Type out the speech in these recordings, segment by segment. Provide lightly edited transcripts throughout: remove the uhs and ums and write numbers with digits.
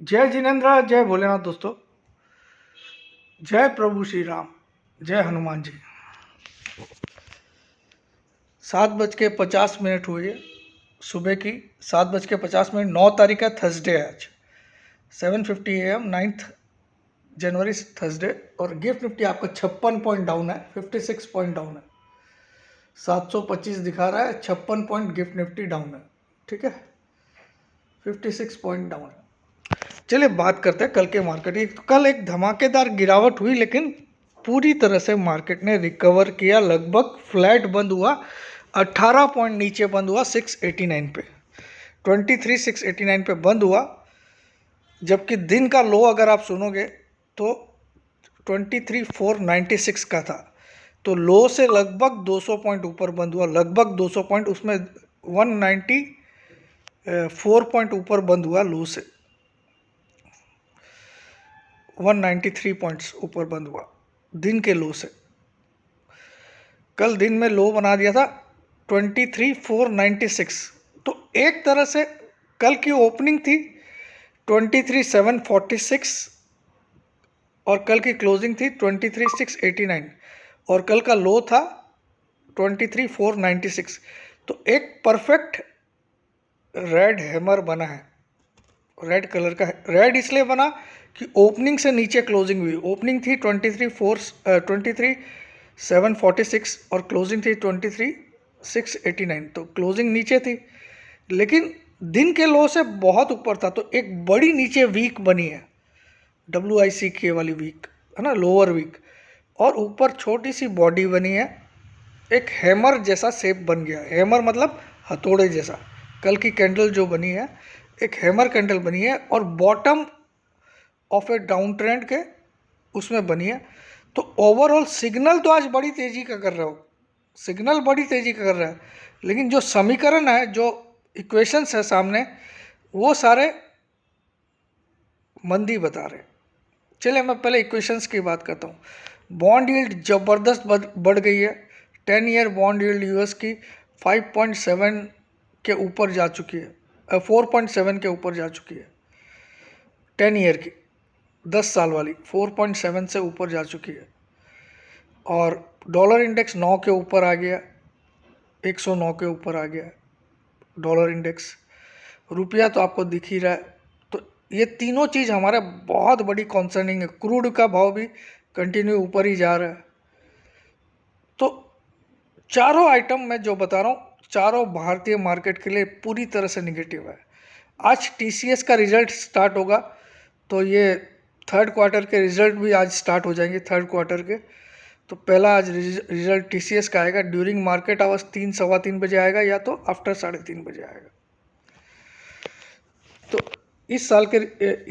जय जिनेन्द्र, जय भोलेनाथ दोस्तों। जय प्रभु श्री राम, जय हनुमान जी। 7:50 हुए सुबह की। 7:50, 9 तारीख है, थर्सडे है आज। 7:50 AM 9 जनवरी थर्सडे। और गिफ्ट निफ्टी आपका 56 पॉइंट डाउन है, 56 पॉइंट डाउन है। 725 दिखा रहा है, 56 पॉइंट गिफ्ट निफ्टी डाउन है। ठीक है, 56 पॉइंट डाउन है। चलिए बात करते हैं कल के मार्केट की। तो कल एक धमाकेदार गिरावट हुई, लेकिन पूरी तरह से मार्केट ने रिकवर किया। लगभग फ्लैट बंद हुआ, 18 पॉइंट नीचे बंद हुआ 689 पे। 23,689 पे बंद हुआ। जबकि दिन का लो अगर आप सुनोगे तो 23,496 का था। तो लो से लगभग 200 पॉइंट ऊपर बंद हुआ, लगभग 200 पॉइंट, उसमें 194 पॉइंट ऊपर बंद हुआ लो से। 193 पॉइंट्स ऊपर बंद हुआ दिन के लो से। कल दिन में लो बना दिया था 23,496। तो एक तरह से कल की ओपनिंग थी 23,746 और कल की क्लोजिंग थी 23,689 और कल का लो था 23,496। तो एक परफेक्ट रेड हैमर बना है। रेड कलर का है। रेड इसलिए बना कि ओपनिंग से नीचे क्लोजिंग हुई। ओपनिंग थी 23,746 और क्लोजिंग थी 23,689। तो क्लोजिंग नीचे थी, लेकिन दिन के लो से बहुत ऊपर था। तो एक बड़ी नीचे वीक बनी है, WICK वाली वीक है ना, लोअर वीक। और ऊपर छोटी सी बॉडी बनी है, एक हैमर जैसा शेप बन गया। हैमर मतलब हथौड़े जैसा। कल की कैंडल जो बनी है, एक हैमर कैंडल बनी है और bottom of A down trend के उसमें बनी है। तो ओवरऑल सिग्नल तो आज बड़ी तेजी का कर रहा हो, सिग्नल बड़ी तेजी का कर रहा है, लेकिन जो समीकरण है, जो इक्वेशंस है सामने, वो सारे मंदी बता रहे हैं। चलिए मैं पहले इक्वेशंस की बात करता हूँ। बॉन्ड यील्ड ज़बरदस्त बढ़ गई है। 10 ईयर बॉन्ड यील्ड यूएस की 5.7 के ऊपर जा चुकी है, 4.7 के ऊपर जा चुकी है। 10 ईयर की 10 साल वाली 4.7 से ऊपर जा चुकी है। और डॉलर इंडेक्स 9 के ऊपर आ गया, 109 के ऊपर आ गया डॉलर इंडेक्स। रुपया तो आपको दिख ही रहा है। तो ये तीनों चीज़ हमारे बहुत बड़ी कॉन्सर्निंग है। क्रूड का भाव भी कंटिन्यू ऊपर ही जा रहा है। तो चारों आइटम मैं जो बता रहा हूँ, चारों भारतीय मार्केट के लिए पूरी तरह से निगेटिव है। आज TCS का रिजल्ट स्टार्ट होगा, तो ये थर्ड क्वार्टर के रिजल्ट भी आज स्टार्ट हो जाएंगे, थर्ड क्वार्टर के। तो पहला आज रिजल्ट TCS का आएगा ड्यूरिंग मार्केट आवर्स, 3 सवा 3 बजे आएगा, या तो आफ्टर 3:30 बजे आएगा। तो इस साल के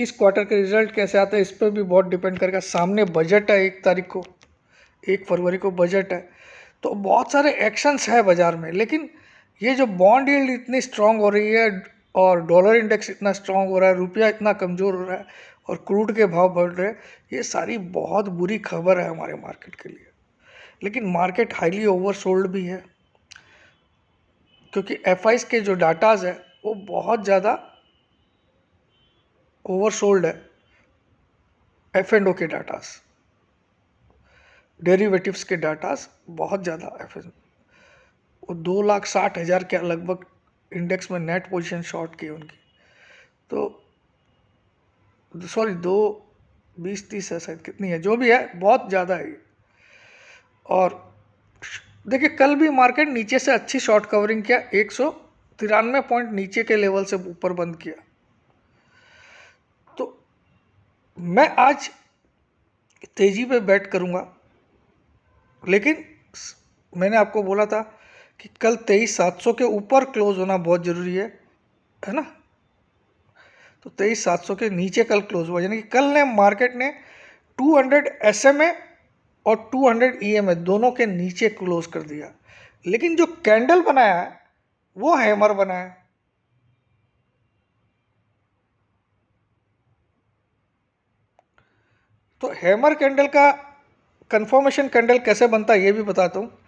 इस क्वार्टर के रिजल्ट कैसे आते हैं इस पर भी बहुत डिपेंड करेगा। सामने बजट है 1 तारीख को, 1 फरवरी को बजट है। तो बहुत सारे एक्शंस है बाजार में, लेकिन ये जो बॉन्ड यील्ड इतनी स्ट्रांग हो रही है और डॉलर इंडेक्स इतना स्ट्रांग हो रहा है, रुपया इतना कमज़ोर हो रहा है और क्रूड के भाव बढ़ रहे हैं, ये सारी बहुत बुरी खबर है हमारे मार्केट के लिए। लेकिन मार्केट हाईली ओवरसोल्ड भी है, क्योंकि FIs के जो डाटाज है वो बहुत ज़्यादा ओवरसोल्ड है। F&O के डाटास, डेरिवेटिव्स के डाटास बहुत ज़्यादा वो 2,60,000 के लगभग इंडेक्स में नेट पोजीशन शॉर्ट की उनकी। तो सॉरी 2,20,30 है शायद, कितनी है जो भी है, बहुत ज़्यादा है। और देखिए कल भी मार्केट नीचे से अच्छी शॉर्ट कवरिंग किया, 193 पॉइंट नीचे के लेवल से ऊपर बंद किया। तो मैं आज तेजी पे बैट करूंगा, लेकिन मैंने आपको बोला था कि कल 23,700 के ऊपर क्लोज होना बहुत ज़रूरी है ना। तो 23,700 के नीचे कल क्लोज हुआ, यानी कि कल ने मार्केट ने 200 SMA और 200 EMA दोनों के नीचे क्लोज कर दिया। लेकिन जो कैंडल बनाया है वो हैमर बना है। तो हैमर कैंडल का कंफर्मेशन कैंडल कैसे बनता है ये भी बताता हूँ।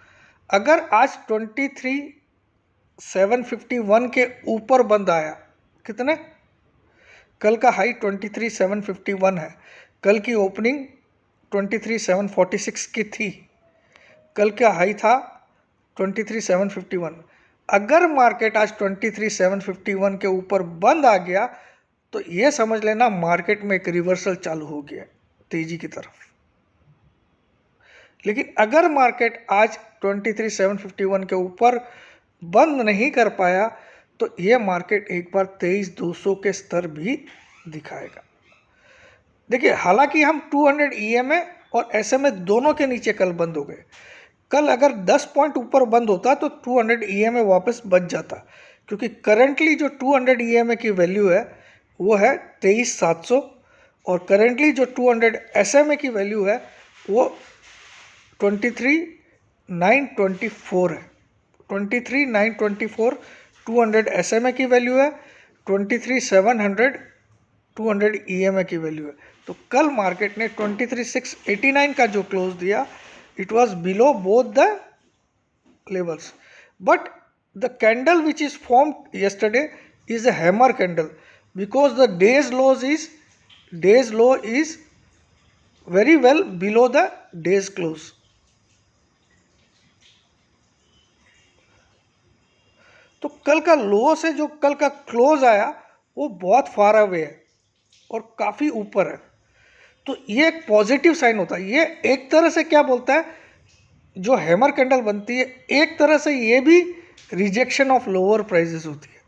अगर आज 23,751 के ऊपर बंद आया, कितने, कल का हाई 23,751 है, कल की ओपनिंग 23,746 की थी, कल का हाई था 23,751। अगर मार्केट आज 23,751 के ऊपर बंद आ गया तो ये समझ लेना मार्केट में एक रिवर्सल चालू हो गया तेजी की तरफ। लेकिन अगर मार्केट आज 23,751 के ऊपर बंद नहीं कर पाया तो ये मार्केट एक बार 23,200 के स्तर भी दिखाएगा। देखिए, हालांकि हम 200 EMA और SMA दोनों के नीचे कल बंद हो गए। कल अगर 10 पॉइंट ऊपर बंद होता तो 200 EMA वापस बच जाता, क्योंकि करंटली जो 200 EMA की वैल्यू है वो है 23,700 और करंटली जो 200 SMA की वैल्यू है वो 23,924 है। 23,924 200 SMA की वैल्यू है, 23,700 200 EMA की वैल्यू है। तो कल मार्केट ने 23,689 का जो क्लोज दिया, it was below both the levels, but the candle which is formed yesterday is a hammer candle, because the day's low is very well below the day's close. तो कल का लो से जो कल का क्लोज आया वो बहुत फार अवे है और काफ़ी ऊपर है, तो ये एक पॉजिटिव साइन होता है। ये एक तरह से क्या बोलता है, जो हैमर कैंडल बनती है एक तरह से ये भी रिजेक्शन ऑफ लोअर प्राइसेस होती है,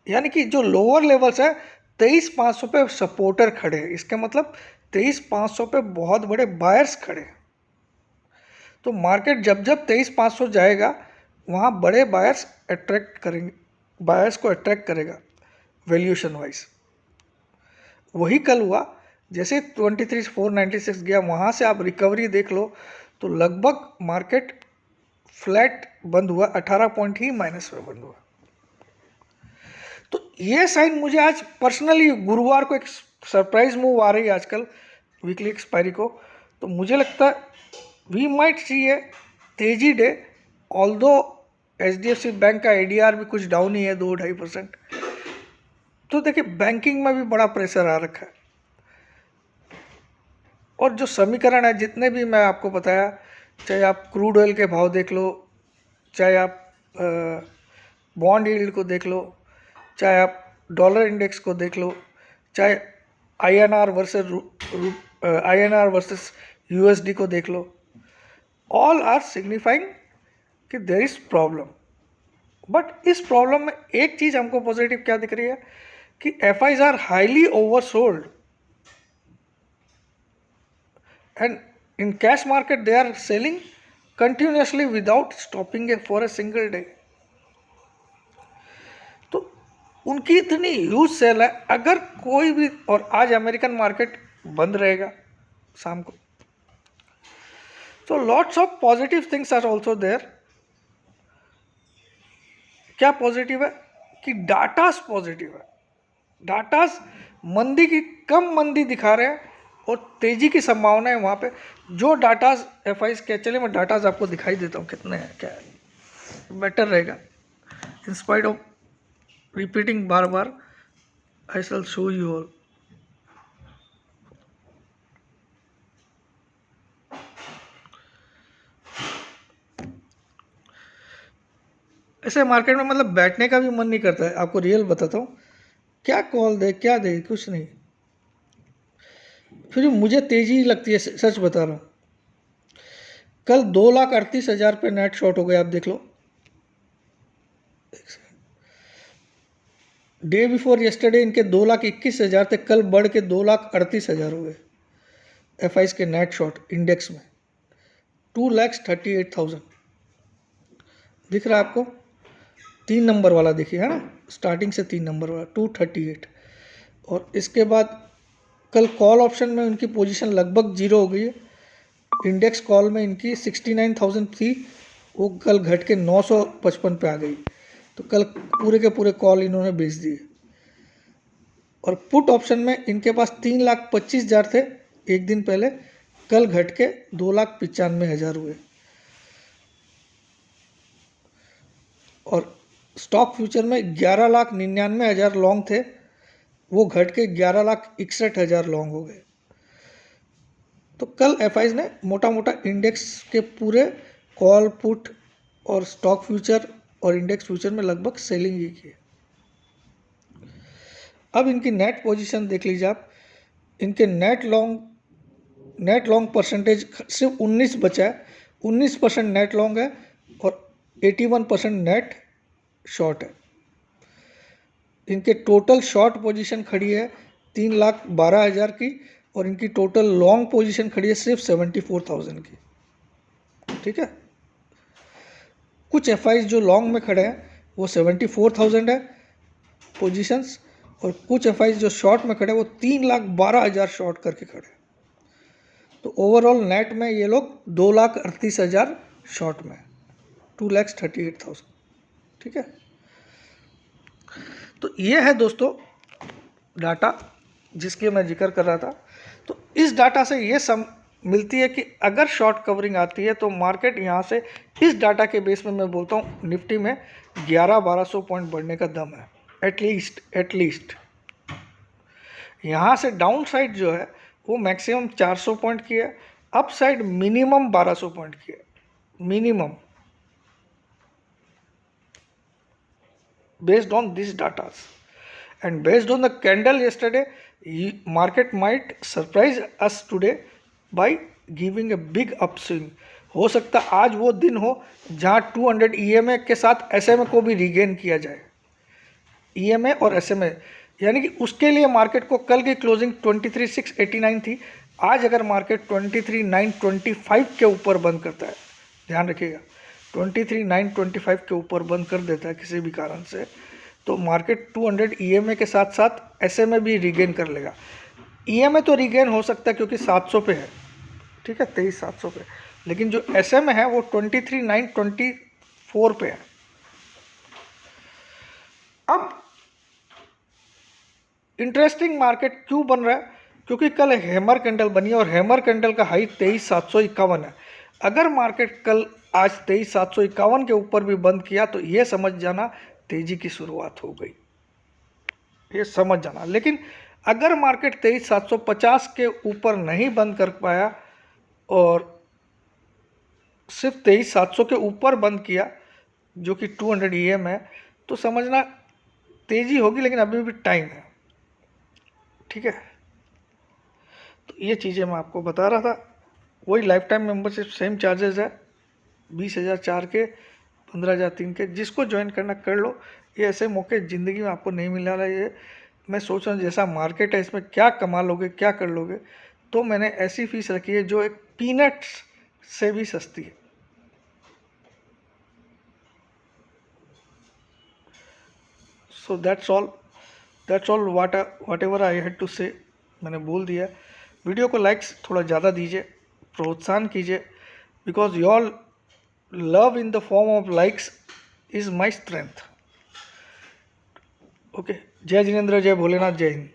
यानी कि जो लोअर लेवल्स है 23,500 पे सपोर्टर खड़े हैं, इसका मतलब 23,500 पे बहुत बड़े बायर्स खड़े हैं। तो मार्केट जब जब 23,500 जाएगा वहाँ बड़े बायर्स अट्रैक्ट करेंगे, बायर्स को अट्रैक्ट करेगा वैल्यूएशन वाइज। वही कल हुआ, जैसे 23,496 गया वहाँ से आप रिकवरी देख लो तो लगभग मार्केट फ्लैट बंद हुआ, 18 पॉइंट ही माइनस में बंद हुआ। तो ये साइन मुझे आज पर्सनली गुरुवार को एक सरप्राइज मूव आ रही है आजकल वीकली एक्सपायरी को, तो मुझे लगता है वी माइट सी ए तेजी डे, ऑल्दो HDFC बैंक का ADR भी कुछ डाउन ही है 2-2.5%। तो देखिए बैंकिंग में भी बड़ा प्रेशर आ रखा है, और जो समीकरण है जितने भी मैं आपको बताया, चाहे आप क्रूड ऑयल के भाव देख लो, चाहे आप बॉन्ड यील्ड को देख लो, चाहे आप डॉलर इंडेक्स को देख लो, चाहे INR वर्सेस USD को देख लो, ऑल आर सिग्निफाइंग कि देयर इज प्रॉब्लम। बट इस प्रॉब्लम में एक चीज़ हमको पॉजिटिव क्या दिख रही है कि FIs are highly oversold and in cash market they are selling continuously without stopping for a single day। तो उनकी इतनी ह्यूज सेल है, अगर कोई भी, और आज अमेरिकन मार्केट बंद रहेगा शाम को, तो lots of positive things are also there. क्या पॉजिटिव है कि डाटास पॉजिटिव है, डाटास मंदी की कम मंदी दिखा रहे हैं और तेजी की संभावना है वहाँ पे। जो डाटास FIs के, चलिए मैं डाटास आपको दिखाई देता हूँ कितने हैं, क्या है बेटर रहेगा, इन स्पाइट ऑफ रिपीटिंग बार बार I shall show you all. ऐसे मार्केट में मतलब बैठने का भी मन नहीं करता है, आपको रियल बताता हूँ, क्या कॉल दे क्या दे कुछ नहीं, फिर मुझे तेजी लगती है, सच बता रहा हूँ। कल 2,38,000 पे नेट शॉर्ट हो गए, आप देख लो। डे बिफोर यस्टरडे इनके 2,21,000 थे, कल बढ़ के 2,38,000 हो गए FIs के नेट शॉर्ट इंडेक्स में। 2,38,000 दिख रहा है आपको, 3 नंबर वाला देखिए, है ना, स्टार्टिंग से 3 नंबर वाला 238। और इसके बाद कल कॉल ऑप्शन में उनकी पोजीशन लगभग जीरो हो गई है। इंडेक्स कॉल में इनकी 69,000 थी, वो कल घट के 955 पे आ गई। तो कल पूरे के पूरे कॉल इन्होंने बेच दिए। और पुट ऑप्शन में इनके पास 3,25,000 थे एक दिन पहले, कल घट के 2,95,000 हुए। और स्टॉक फ्यूचर में 11,99,000 लॉन्ग थे, वो घट के 11,61,000 लॉन्ग हो गए। तो कल एफआईज ने मोटा मोटा इंडेक्स के पूरे कॉल पुट और स्टॉक फ्यूचर और इंडेक्स फ्यूचर में लगभग सेलिंग ही की। अब इनकी नेट पोजीशन देख लीजिए आप, इनके नेट लॉन्ग परसेंटेज सिर्फ 19 बचा है, 19% नेट लॉन्ग है और 81% नेट शॉर्ट है। इनके टोटल शॉर्ट पोजीशन खड़ी है 3,12,000 की और इनकी टोटल लॉन्ग पोजीशन खड़ी है सिर्फ 74,000 की। ठीक है, कुछ एफआईज जो लॉन्ग में खड़े हैं वो 74,000 है पोजीशंस, और कुछ एफआईज जो शॉर्ट में खड़े हैं वो 3,12,000 शॉर्ट करके खड़े हैं। तो ओवरऑल नेट में ये लोग 2,38,000 शॉर्ट में, 2,38,000। ठीक है, तो ये है दोस्तों डाटा जिसकी मैं जिक्र कर रहा था। तो इस डाटा से ये मिलती है कि अगर शॉर्ट कवरिंग आती है तो मार्केट यहाँ से इस डाटा के बेस में मैं बोलता हूँ निफ्टी में 1100-1200 पॉइंट बढ़ने का दम है एटलीस्ट। यहाँ से डाउन साइड जो है वो मैक्सिमम 400 पॉइंट की है, अप साइड मिनिमम 1200 पॉइंट की है, minimum, based on these data and based on the candle yesterday, market might surprise us today by giving a big upswing। हो सकता आज वो दिन हो जहां 200 EMA के साथ SMA को भी रिगेन किया जाए, EMA और SMA, यानी कि उसके लिए मार्केट को कल की क्लोजिंग 23,689 थी, आज अगर मार्केट 23,925 के ऊपर बंद करता है, ध्यान रखिएगा 23,925 के ऊपर बंद कर देता है किसी भी कारण से, तो मार्केट 200 EMA के साथ साथ SMA भी रिगेन कर लेगा। EMA तो रिगेन हो सकता है क्योंकि 700 पे है, ठीक है, 23,700 पे, लेकिन जो SMA है वो 23,924 पे है। अब इंटरेस्टिंग मार्केट क्यों बन रहा है, क्योंकि कल हैमर कैंडल बनी है और हैमर कैंडल का हाई 23,751 है। अगर मार्केट कल आज 23,751 के ऊपर भी बंद किया तो ये समझ जाना तेजी की शुरुआत हो गई, ये समझ जाना। लेकिन अगर मार्केट 23,750 के ऊपर नहीं बंद कर पाया और सिर्फ 23,700 के ऊपर बंद किया जो कि 200 EM है, तो समझना तेजी होगी, लेकिन अभी भी टाइम है। ठीक है, तो ये चीज़ें मैं आपको बता रहा था। वही life time membership same charges है, 20,004 के, 15,003 के, जिसको ज्वाइन करना कर लो। ये ऐसे मौके ज़िंदगी में आपको नहीं मिलने वाला। ये मैं सोच रहा हूँ जैसा मार्केट है इसमें क्या कमा लोगे, क्या कर लोगे, तो मैंने ऐसी फीस रखी है जो एक पीनट्स से भी सस्ती है। So that's all whatever I had to say, मैंने बोल दिया। वीडियो को लाइक्स थोड़ा ज़्यादा दीजिए, प्रोत्साहन कीजिए, because your love in the form of likes is my strength. Okay, जय जिनेंद्र, जय भोलेनाथ, जय हिंद।